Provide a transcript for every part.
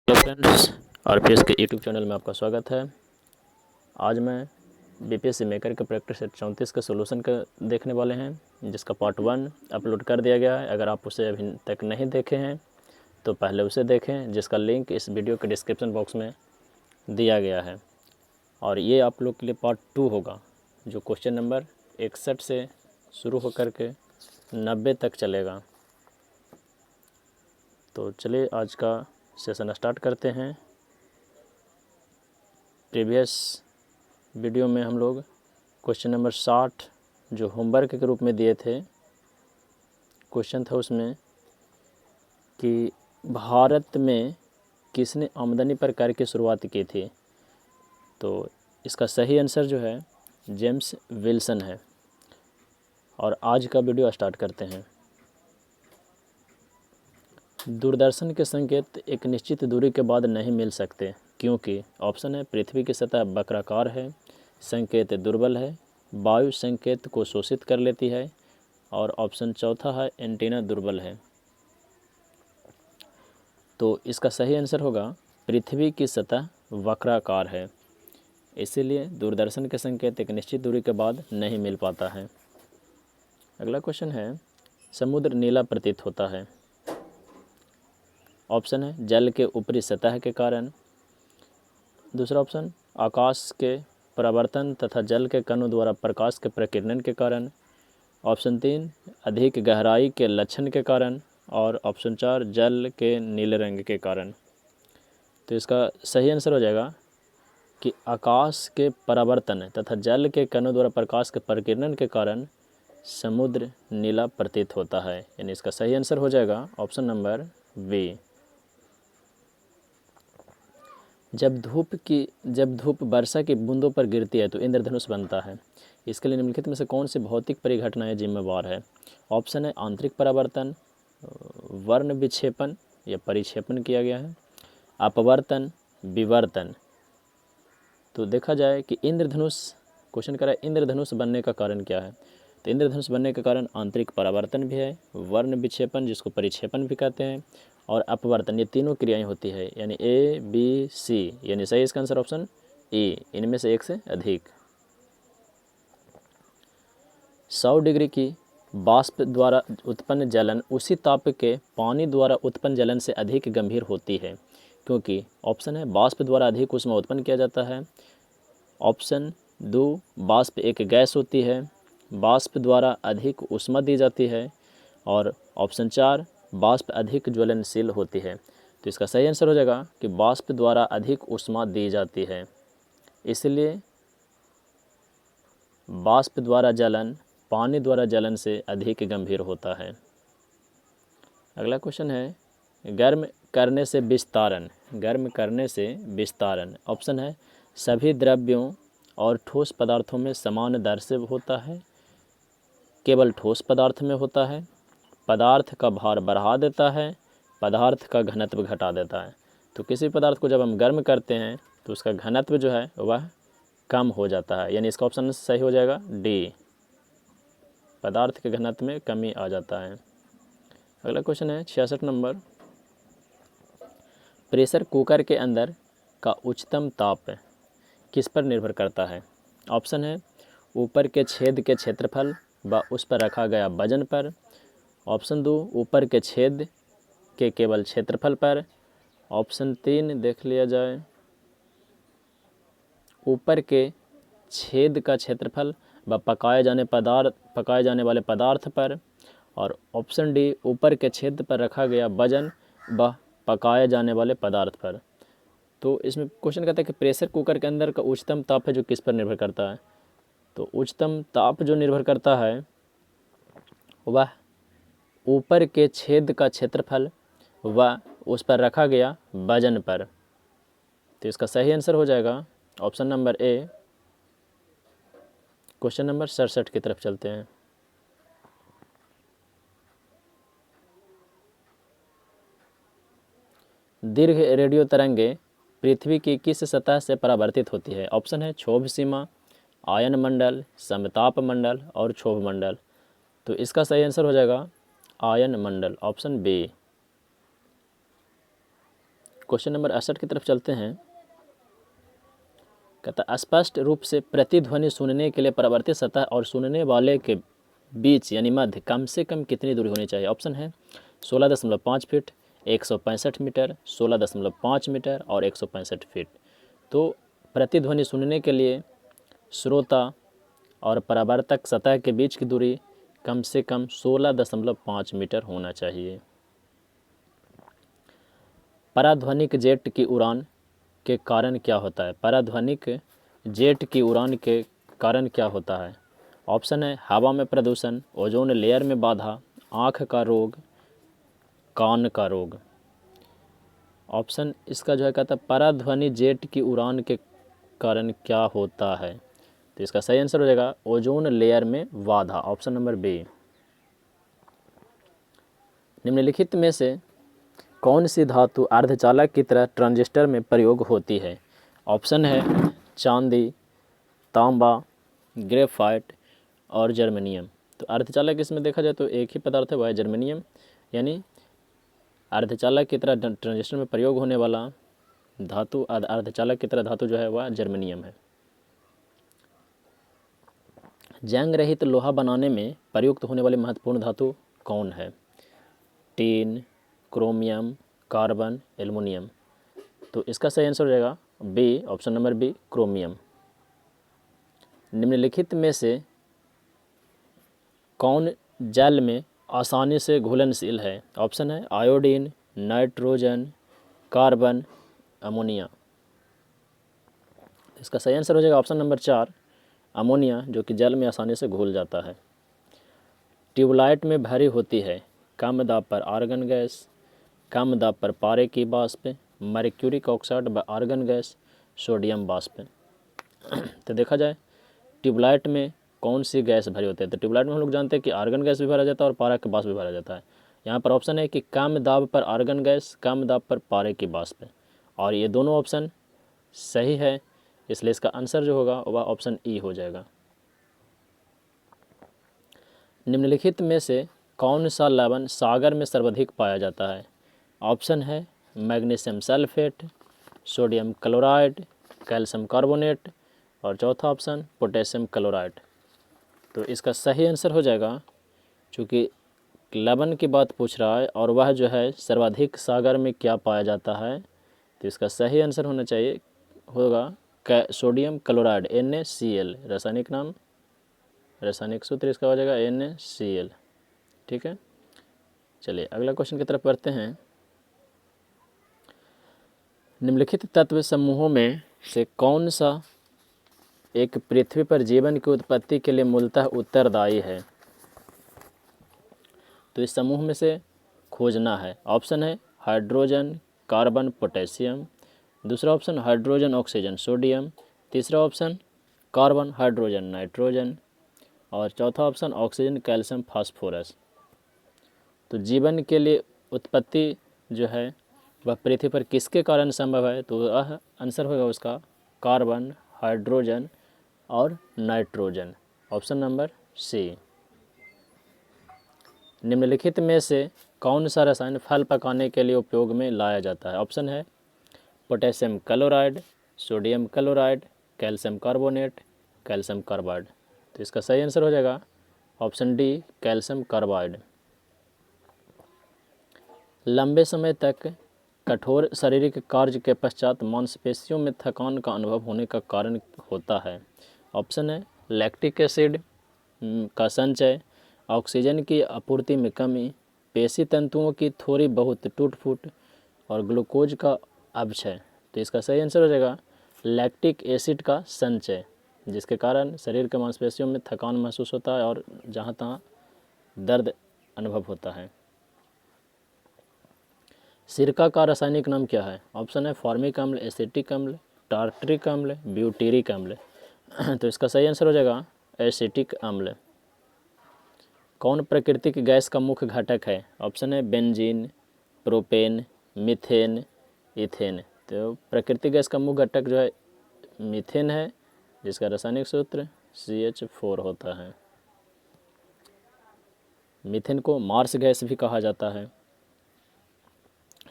Hello friends, RPS के YouTube channel में आपका स्वागत है। आज मैं बीपीएससी मेकर के प्रैक्टिस सेट 34 के सोल्यूशन का देखने वाले हैं, जिसका पार्ट 1 अपलोड कर दिया गया है। अगर आप उसे अभी तक नहीं देखे हैं तो पहले उसे देखें, जिसका लिंक इस वीडियो के डिस्क्रिप्शन बॉक्स में दिया गया है। और ये आप लोग के लिए पार्ट 2 होगा, जो क्वेश्चन नंबर 61 से शुरू होकर के 90 तक चलेगा। तो चलिए आज का सेशन स्टार्ट करते हैं। प्रीवियस वीडियो में हम लोग क्वेश्चन नंबर 60 जो होमवर्क के रूप में दिए थे, क्वेश्चन था उसमें कि भारत में किसने आमदनी पर कर की शुरुआत की थी। तो इसका सही आंसर जो है जेम्स विल्सन है। और आज का वीडियो स्टार्ट करते हैं। दूरदर्शन के संकेत एक निश्चित दूरी के बाद नहीं मिल सकते, क्योंकि ऑप्शन है पृथ्वी की सतह वक्राकार है, संकेत दुर्बल है, वायु संकेत को शोषित कर लेती है, और ऑप्शन चौथा है एंटीना दुर्बल है। तो इसका सही आंसर होगा पृथ्वी की सतह वक्राकार है, इसीलिए दूरदर्शन के संकेत एक निश्चित दूरी के बाद नहीं मिल पाता है। अगला क्वेश्चन है, समुद्र नीला प्रतीत होता है। ऑप्शन है जल के ऊपरी सतह के कारण। दूसरा ऑप्शन आकाश के परावर्तन तथा जल के कणों द्वारा प्रकाश के प्रकीर्णन के कारण। ऑप्शन 3 अधिक गहराई के लक्षण के कारण। और ऑप्शन 4 जल के नीले रंग के कारण। तो इसका सही आंसर हो जाएगा कि आकाश के परावर्तन तथा जल के कणों द्वारा प्रकाश के प्रकीर्णन के कारण समुद्र नीला प्रतीत होता है, यानी इसका सही आंसर हो जाएगा ऑप्शन नंबर बी। जब धूप वर्षा की बूंदों पर गिरती है तो इंद्रधनुष बनता है। इसके लिए निम्नलिखित में से कौन सी भौतिक परिघटनाएं जिम्मेवार है। ऑप्शन है आंतरिक परावर्तन, वर्ण विक्षेपण या परिक्षेपण किया गया है, अपवर्तन, विवर्तन। तो देखा जाए कि इंद्रधनुष क्वेश्चन कर रहा है, इंद्रधनुष बनने का कारण क्या है। तो इंद्रधनुष बनने का कारण आंतरिक परावर्तन भी है, वर्ण विक्षेपण जिसको परिक्षेपण भी कहते हैं, और अपवर्तन। ये तीनों क्रियाएं होती है, यानी ए बी सी, यानी सही इसका आंसर ऑप्शन ए, इनमें से एक से अधिक। 100 डिग्री की वाष्प द्वारा उत्पन्न जलन उसी ताप के पानी द्वारा उत्पन्न जलन से अधिक गंभीर होती है, क्योंकि ऑप्शन है वाष्प द्वारा अधिक ऊष्मा उत्पन्न किया जाता है। ऑप्शन 2 वाष्प एक गैस होती है, वाष्प द्वारा अधिक ऊष्मा दी जाती है। और ऑप्शन 4 वाष्प अधिक ज्वलनशील होती है। तो इसका सही आंसर हो जाएगा कि वाष्प द्वारा अधिक ऊष्मा दी जाती है, इसलिए वाष्प द्वारा जलन पानी द्वारा जलन से अधिक गंभीर होता है। अगला क्वेश्चन है, गर्म करने से विस्तारण। गर्म करने से विस्तारण ऑप्शन है सभी द्रव्यों और ठोस पदार्थों में समान दर से होता है, केवल ठोस पदार्थ में होता है, पदार्थ का भार बढ़ा देता है, पदार्थ का घनत्व घटा देता है। तो किसी पदार्थ को जब हम गर्म करते हैं तो उसका घनत्व जो है वह कम हो जाता है, यानी इसका ऑप्शन सही हो जाएगा डी, पदार्थ के घनत्व में कमी आ जाता है। अगला क्वेश्चन है 66 नंबर, प्रेशर कुकर के अंदर का उच्चतम ताप किस पर निर्भर करता है। ऑप्शन है ऊपर के छेद के क्षेत्रफल व उस पर रखा गया वजन पर। ऑप्शन 2 ऊपर के छेद के केवल क्षेत्रफल पर। ऑप्शन 3 देख लिया जाए, ऊपर के छेद का क्षेत्रफल व पकाए जाने वाले पदार्थ पर। और ऑप्शन डी ऊपर के छेद पर रखा गया वजन व पकाए जाने वाले पदार्थ पर। तो इसमें क्वेश्चन कहता है कि प्रेशर कुकर के अंदर का उच्चतम ताप है जो किस पर निर्भर करता है। तो उच्चतम ताप जो निर्भर करता है वह ऊपर के छेद का क्षेत्रफल व उस पर रखा गया वजन पर। तो इसका सही आंसर हो जाएगा option number A. Question number 67 की तरफ चलते हैं। दीर्घ रेडियो तरंगे पृथ्वी की किस सतह से परावर्तित होती है। ऑप्शन है क्षोभ सीमा, आयन मंडल, समताप मंडल और क्षोभ मंडल। तो इसका सही आंसर हो जाएगा आयन मंडल, ऑप्शन बी। क्वेश्चन नंबर 68 की तरफ चलते हैं। कहता स्पष्ट रूप से प्रतिध्वनि सुनने के लिए परावर्तित सतह और सुनने वाले के बीच यानी मध्य कम से कम कितनी दूरी होनी चाहिए। ऑप्शन है 16.5 फीट, 165 मीटर, 16.5 मीटर और 165 फीट। तो प्रतिध्वनि सुनने के लिए श्रोता और परावर्तक सतह के बीच की दूरी कम से कम 16.5 मीटर होना चाहिए। पराध्वनिक जेट की उड़ान के कारण क्या होता है। पराध्वनिक जेट की उड़ान के कारण क्या होता है। ऑप्शन है हवा में प्रदूषण, ओजोन लेयर में बाधा, आँख का रोग, कान का रोग। ऑप्शन इसका जो है कहता है पराध्वनि जेट की उड़ान के कारण क्या होता है। तो इसका सही आंसर हो जाएगा ओजोन लेयर में बाधा, ऑप्शन नंबर बी। निम्नलिखित में से कौन सी धातु अर्धचालक की तरह ट्रांजिस्टर में प्रयोग होती है। ऑप्शन है चांदी, तांबा, ग्रेफाइट और जर्मेनियम। तो अर्धचालक इसमें देखा जाए तो एक ही पदार्थ है, वह है जर्मेनियम। यानी अर्धचालक की तरह ट्रांजिस्टर में प्रयोग होने वाला धातु अर्धचालक की तरह धातु जो है वह जर्मेनियम है। जंग रहित लोहा बनाने में प्रयुक्त होने वाली महत्वपूर्ण धातु कौन है। Tin, chromium, carbon, aluminium. तो इसका सही आंसर हो जाएगा B, option number B, chromium. निम्नलिखित में से कौन जल में आसानी से घुलनशील है। ऑप्शन है आयोडीन, नाइट्रोजन, कार्बन, अमोनिया। इसका सही आंसर हो जाएगा ऑप्शन नंबर 4, अमोनिया, जो कि जल में आसानी से घुल जाता है। ट्यूबलाइट में भरी होती है कम दाब पर आर्गन गैस, कम दाब पर पारे की वाष्प, मर्क्यूरिक ऑक्साइड व आर्गन गैस, सोडियम वाष्प। तो देखा जाए ट्यूबलाइट में कौन सी गैस भरी होती है। तो ट्यूबलाइट में हम लोग जानते हैं कि आर्गन गैस भी भरा जाता है और पारा के वाष्प भी भरा जाता है। यहाँ पर ऑप्शन है कि कम दाब पर आर्गन गैस, कम दाब पर पारे की वाष्प, और ये दोनों ऑप्शन सही है, इसलिए इसका आंसर जो होगा वह ऑप्शन ई हो जाएगा। निम्नलिखित में से कौन सा लवण सागर में सर्वाधिक पाया जाता है। ऑप्शन है magnesium sulphate, sodium chloride, calcium carbonate और चौथा ऑप्शन पोटेशियम क्लोराइड। तो इसका सही आंसर हो जाएगा, चूँकि लवण की बात पूछ रहा है और वह जो है सर्वाधिक सागर में क्या पाया जाता है, तो इसका सही आंसर होना चाहिए होगा सोडियम क्लोराइड, NaCl। रासायनिक नाम, रासायनिक सूत्र इसका हो जाएगा NaCl। ठीक है, चलिए अगला क्वेश्चन की तरफ बढ़ते हैं। निम्नलिखित तत्व समूहों में से कौन सा एक पृथ्वी पर जीवन की उत्पत्ति के लिए मूलतः उत्तरदायी है। तो इस समूह में से खोजना है। ऑप्शन है हाइड्रोजन, कार्बन, पोटेशियम। दूसरा ऑप्शन हाइड्रोजन, ऑक्सीजन, सोडियम। तीसरा ऑप्शन कार्बन, हाइड्रोजन, नाइट्रोजन और चौथा ऑप्शन ऑक्सीजन, कैल्शियम, फास्फोरस। तो जीवन के लिए उत्पत्ति जो है वह पृथ्वी पर किसके कारण संभव है। तो वह आंसर होगा उसका कार्बन, हाइड्रोजन और नाइट्रोजन, ऑप्शन नंबर सी। निम्नलिखित में से कौन सा रसायन फल पकाने के लिए उपयोग में लाया जाता है। ऑप्शन है potassium chloride, sodium chloride, calcium carbonate, calcium carbide. तो इसका सही आंसर हो जाएगा ऑप्शन डी, कैल्शियम कार्बाइड। लंबे समय तक कठोर शारीरिक कार्य के पश्चात मांसपेशियों में थकान का अनुभव होने का कारण होता है। ऑप्शन है लैक्टिक एसिड का संचय, ऑक्सीजन की आपूर्ति में कमी, पेशी तंतुओं की थोड़ी बहुत टूट फूट और ग्लूकोज का अपक्षय। तो इसका सही आंसर हो जाएगा लैक्टिक एसिड का संचय, जिसके कारण शरीर के मांसपेशियों में थकान महसूस होता है और जहाँ तहाँ दर्द अनुभव होता है। सिरका का रासायनिक नाम क्या है। ऑप्शन है फॉर्मिक अम्ल, एसिटिक अम्ल, टार्टरिक अम्ल, ब्यूटेरिक अम्ल। तो इसका सही आंसर हो जाएगा एसिटिक अम्ल। कौन प्राकृतिक गैस का मुख्य घटक है। ऑप्शन है बेंजीन, प्रोपेन, मीथेन, इथेन। तो प्राकृतिक गैस का मुख्य घटक जो है मीथेन है, जिसका रासायनिक सूत्र CH4 होता है। मीथेन को मार्स गैस भी कहा जाता है।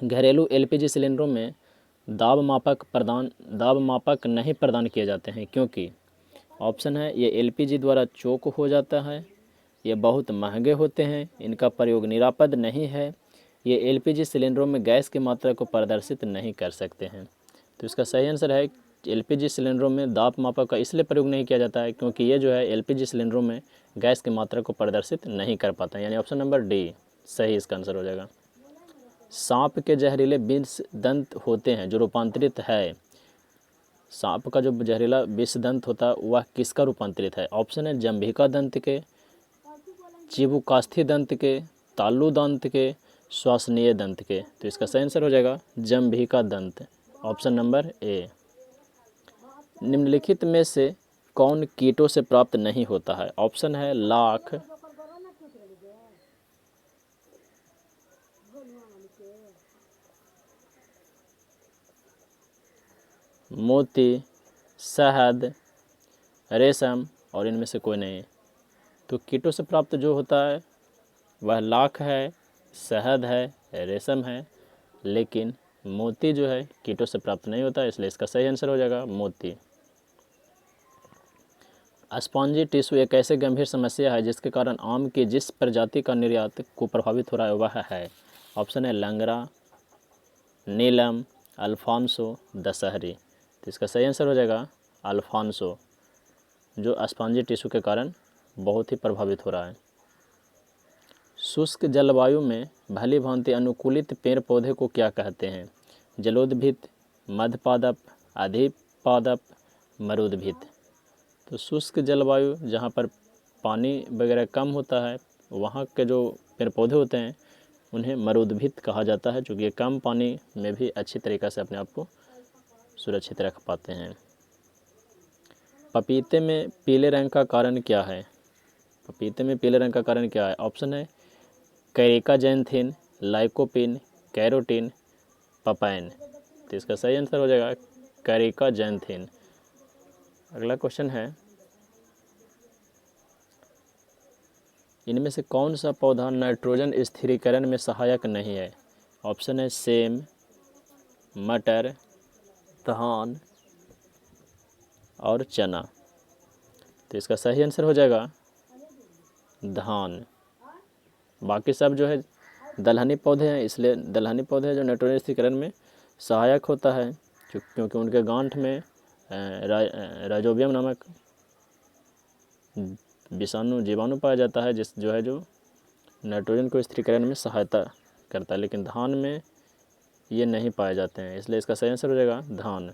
घरेलू LPG सिलेंडरों में दाब मापक नहीं प्रदान किए जाते हैं क्योंकि ऑप्शन है ये एलपीजी द्वारा चोक हो जाता है, ये बहुत महंगे होते हैं, इनका प्रयोग निरापद नहीं है, ये एलपीजी सिलेंडरों में गैस की मात्रा को प्रदर्शित नहीं कर सकते हैं। तो इसका सही आंसर है एलपीजी सिलेंडरों में दाब मापक का इसलिए प्रयोग नहीं किया जाता है क्योंकि ये जो है एलपीजी सिलेंडरों में गैस की मात्रा को प्रदर्शित नहीं कर पाता है, यानी ऑप्शन नंबर डी सही इसका आंसर हो जाएगा। सांप के जहरीले विष दंत होते हैं जो रूपांतरित है, सांप का जो जहरीला विष दंत होता है वह किसका रूपांतरित है? ऑप्शन है जंभिका दंत के, चिबुकास्थी दंत के, तालु दंत के, श्वासनीय दंत के। तो इसका सही आंसर हो जाएगा जंभिका दंत, ऑप्शन नंबर ए। निम्नलिखित में से कौन कीटों से प्राप्त नहीं होता है? ऑप्शन है लाख, मोती, शहद, रेशम और इनमें से कोई नहीं। तो कीटों से प्राप्त जो होता है वह लाख है, शहद है, रेशम है, लेकिन मोती जो है कीटों से प्राप्त नहीं होता, इसलिए इसका सही आंसर हो जाएगा मोती। स्पॉन्जी टिश्यू एक ऐसे गंभीर समस्या है जिसके कारण आम की जिस प्रजाति का निर्यात को प्रभावित हो रहा है वह है, ऑप्शन है लंगड़ा, नीलम, अल्फांसो, दशहरी। तो इसका सही आंसर हो जाएगा अल्फांसो, जो स्पॉन्जी टिश्यू के कारण बहुत ही प्रभावित हो रहा है। शुष्क जलवायु में भली भांति अनुकूलित पेड़ पौधे को क्या कहते हैं? जलोद्भिद, मध्यपादप, अधिपादप, मरुद्भिद। तो शुष्क जलवायु जहाँ पर पानी वगैरह कम होता है वहाँ के जो पेड़ पौधे होते हैं उन्हें मरुद्भिद कहा जाता है, क्योंकि ये कम पानी में भी अच्छी तरीक़े से अपने आप को सुरक्षित रख पाते हैं। पपीते में पीले रंग का कारण क्या है? पपीते में पीले रंग का कारण क्या है? ऑप्शन है कैरिकाजेंथिन, लाइकोपिन, कैरोटीन, पपाइन। तो इसका सही आंसर हो जाएगा कैरिकाजेंथिन। अगला क्वेश्चन है, इनमें से कौन सा पौधा नाइट्रोजन स्थिरीकरण में सहायक नहीं है? ऑप्शन है सेम, मटर, धान और चना। तो इसका सही आंसर हो जाएगा धान। बाकी सब जो है दलहनी पौधे हैं, इसलिए दलहनी पौधे जो नाइट्रोजन स्थिरीकरण में सहायक होता है क्योंकि उनके गांठ में राइजोबियम नामक जीवाणु पाया जाता है जो नाइट्रोजन को स्थिरीकरण में सहायता करता है, लेकिन धान में ये नहीं पाए जाते हैं, इसलिए इसका सही आंसर हो जाएगा धान।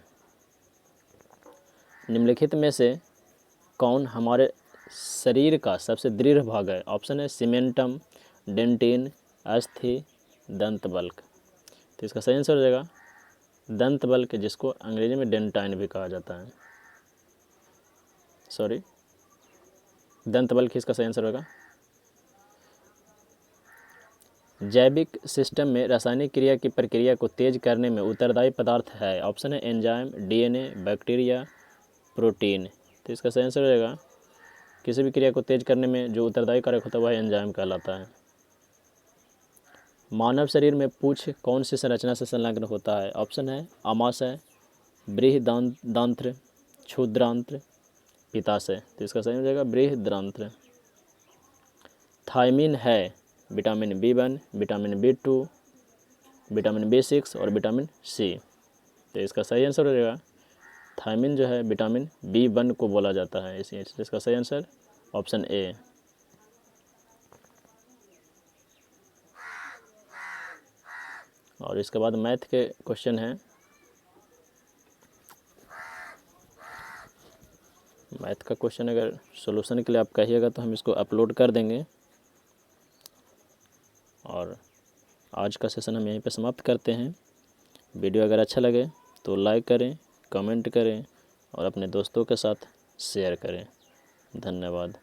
निम्नलिखित में से कौन हमारे शरीर का सबसे दृढ़ भाग है? ऑप्शन है सीमेंटम, डेंटिन, अस्थि, दंत बल्क। तो इसका सही आंसर हो जाएगा दंत बल्क, जिसको अंग्रेजी में डेंटाइन भी कहा जाता है। सॉरी, दंत बल्क इसका सही आंसर होगा। जैविक सिस्टम में रासायनिक क्रिया की प्रक्रिया को तेज करने में उत्तरदायी पदार्थ है। ऑप्शन है एंजाइम, डीएनए, बैक्टीरिया, प्रोटीन। तो इसका सही आंसर हो जाएगा किसी भी क्रिया को तेज करने में जो उत्तरदायी कारक होता है वह एंजाइम कहलाता है। मानव शरीर में पूंछ कौन सी संरचना से संलग्न होता है? ऑप्शन है आमाशय, बृहदांत्र, क्षुद्रांत्र, पित्ताशय। तो इसका सही हो जाएगा बृहदांत्र। थायमिन है vitamin B1, vitamin B2, vitamin B6 और विटामिन C। तो इसका सही आंसर हो जाएगा थायमिन जो है विटामिन B1 को बोला जाता है, इसका सही आंसर ऑप्शन ए। और इसके बाद मैथ के क्वेश्चन हैं। मैथ का क्वेश्चन अगर सॉल्यूशन के लिए आप कहिएगा तो हम इसको अपलोड कर देंगे। और आज का सेशन हम यहीं पे समाप्त करते हैं। वीडियो अगर अच्छा लगे तो लाइक करें, कमेंट करें और अपने दोस्तों के साथ शेयर करें। धन्यवाद।